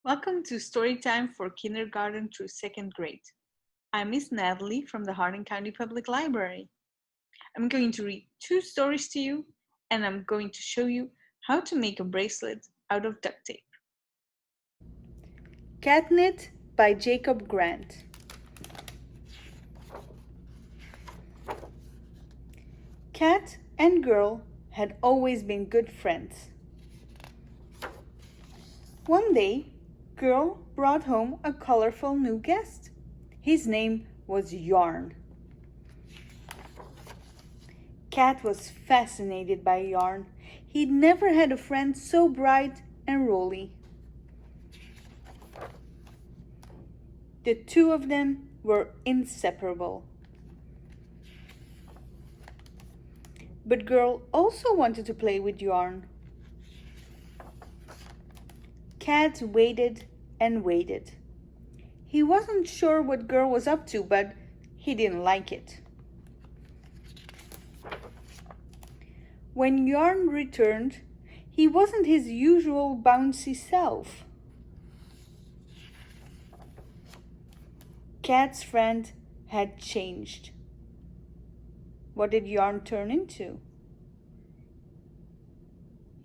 Welcome to Storytime for Kindergarten through 2nd grade. I'm Miss Natalie from the Hardin County Public Library. I'm going to read 2 stories to you, and I'm going to show you how to make a bracelet out of duct tape. Catnip by Jacob Grant. Cat and girl had always been good friends. One day, girl brought home a colorful new guest. His name was Yarn. Cat was fascinated by Yarn. He'd never had a friend so bright and rolly. The two of them were inseparable. But girl also wanted to play with Yarn. Cat waited and waited. He wasn't sure what girl was up to, but he didn't like it. When Yarn returned, he wasn't his usual bouncy self. Cat's friend had changed. What did Yarn turn into?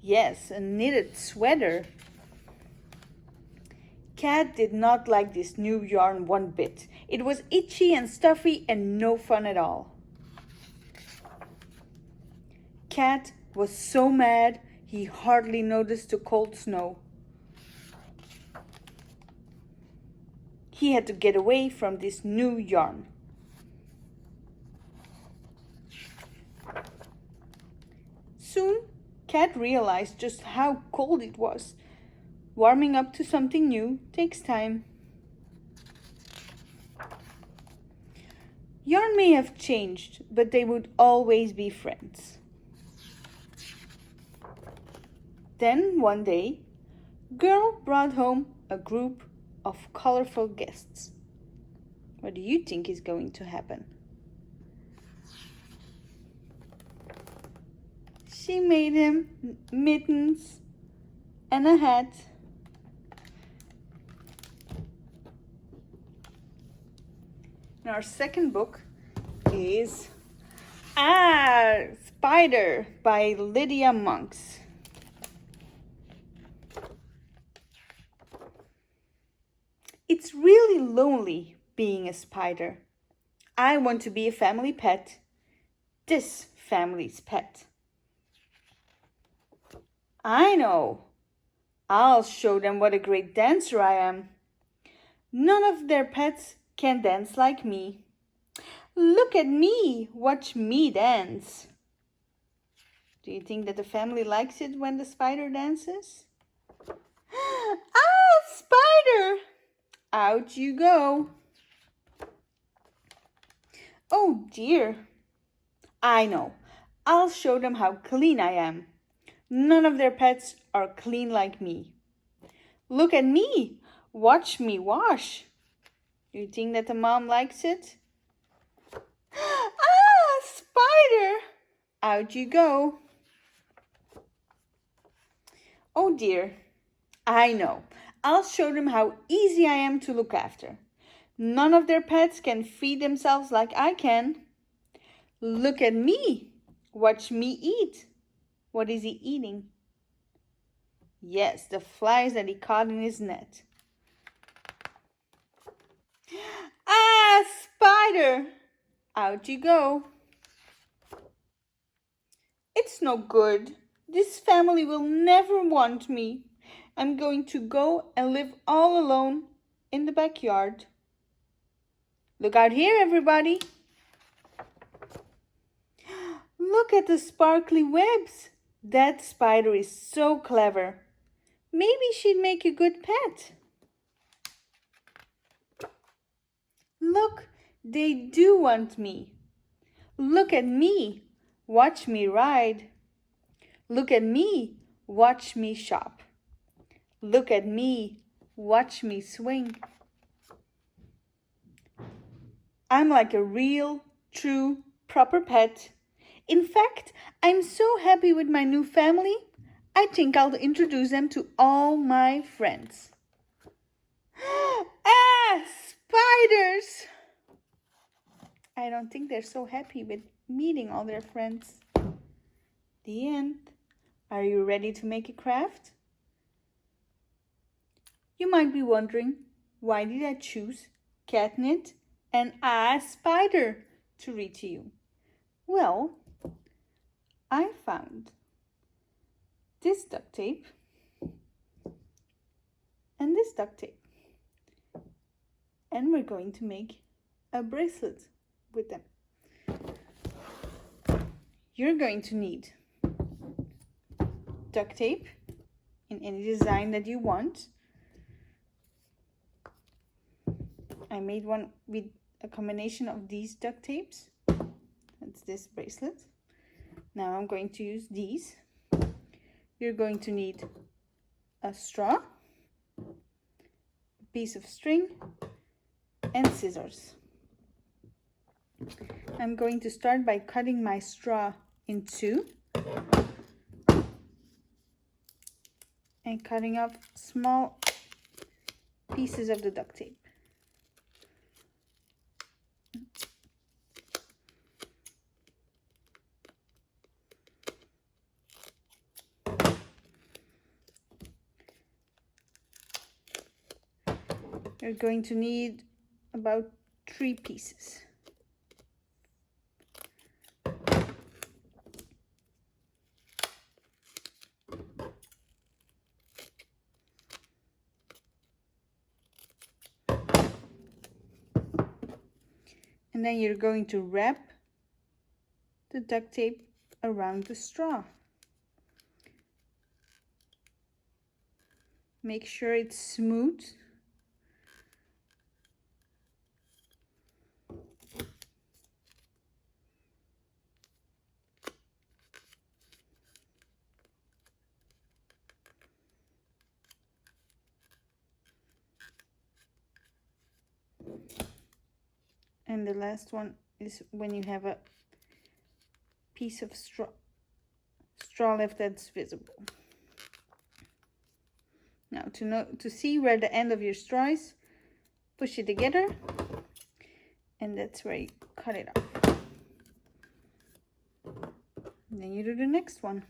Yes, a knitted sweater. Cat did not like this new yarn one bit. It was itchy and stuffy and no fun at all. Cat was so mad he hardly noticed the cold snow. He had to get away from this new yarn. Soon, Cat realized just how cold it was. Warming up to something new takes time. Yarn may have changed, but they would always be friends. Then one day, girl brought home a group of colorful guests. What do you think is going to happen? She made him mittens and a hat. And our second book is Spider by Lydia Monks. It's really lonely being a spider. I want to be a family pet. This family's pet. I know. I'll show them what a great dancer I am. None of their pets can dance like me. Look at me. Watch me dance. Do you think that the family likes it when the spider dances? Spider! Out you go. Oh dear. I know. I'll show them how clean I am. None of their pets are clean like me. Look at me. Watch me wash. Do you think that the mom likes it? Spider! Out you go. Oh dear. I know. I'll show them how easy I am to look after. None of their pets can feed themselves like I can. Look at me. Watch me eat. What is he eating? Yes, the flies that he caught in his net. Spider! Out you go. It's no good. This family will never want me. I'm going to go and live all alone in the backyard. Look out here, everybody. Look at the sparkly webs. That spider is so clever. Maybe she'd make a good pet. Look, they do want me. Look at me. Watch me ride. Look at me. Watch me shop. Look at me. Watch me swing. I'm like a real, true, proper pet. In fact, I'm so happy with my new family, I think I'll introduce them to all my friends. Ah, spiders! I don't think they're so happy with meeting all their friends. The end. Are you ready to make a craft? You might be wondering, why did I choose catnip and a spider to read to you? Well, I found this duct tape and this duct tape, and we're going to make a bracelet with them. You're going to need duct tape in any design that you want. I made one with a combination of these duct tapes. That's this bracelet. Now I'm going to use these. You're going to need a straw, a piece of string, and scissors. I'm going to start by cutting my straw in two and cutting off small pieces of the duct tape. You're going to need about 3 pieces. And then you're going to wrap the duct tape around the straw. Make sure it's smooth. And the last one is when you have a piece of straw left that's visible. Now to see where the end of your straw is, push it together, and that's where you cut it off. And then you do the next one.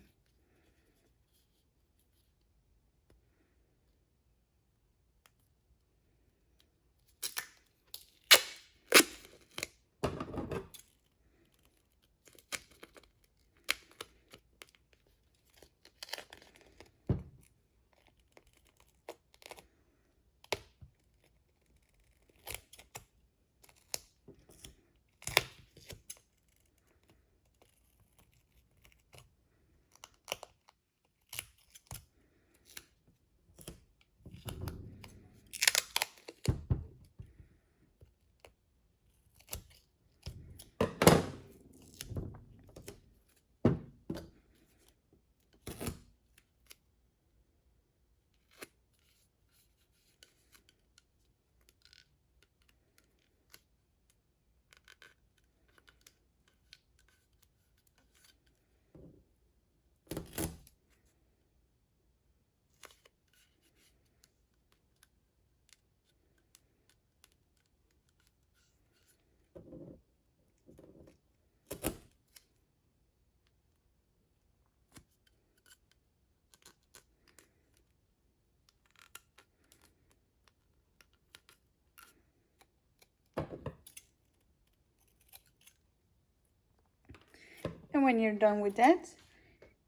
And when you're done with that,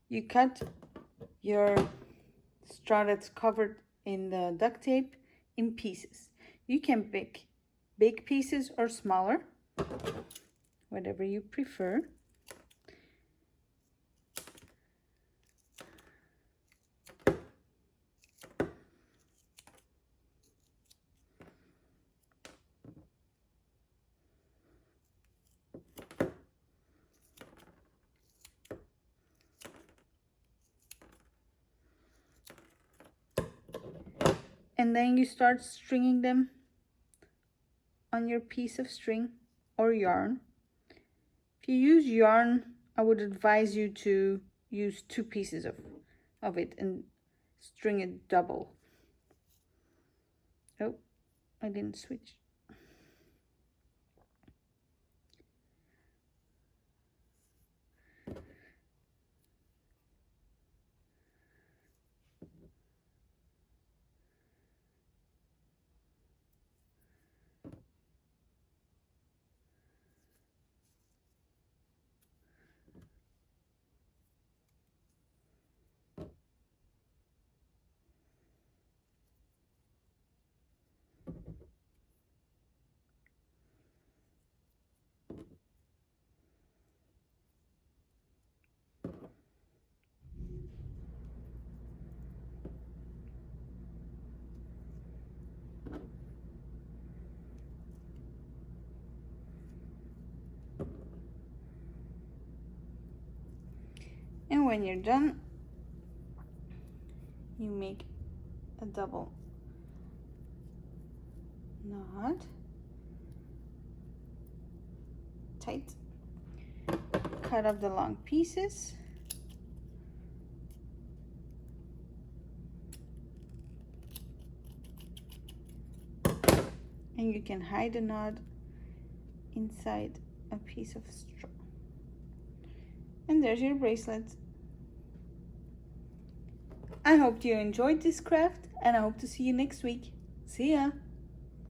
you cut your straw that's covered in the duct tape in pieces. You can pick big pieces or smaller, whatever you prefer. And then you start stringing them on your piece of string or yarn. If you use yarn, I would advise you to use 2 pieces of it and string it double. Oh, I didn't switch. And when you're done, you make a double knot, tight, cut off the long pieces, and you can hide the knot inside a piece of straw. And there's your bracelet. I hope you enjoyed this craft, and I hope to see you next week. See ya!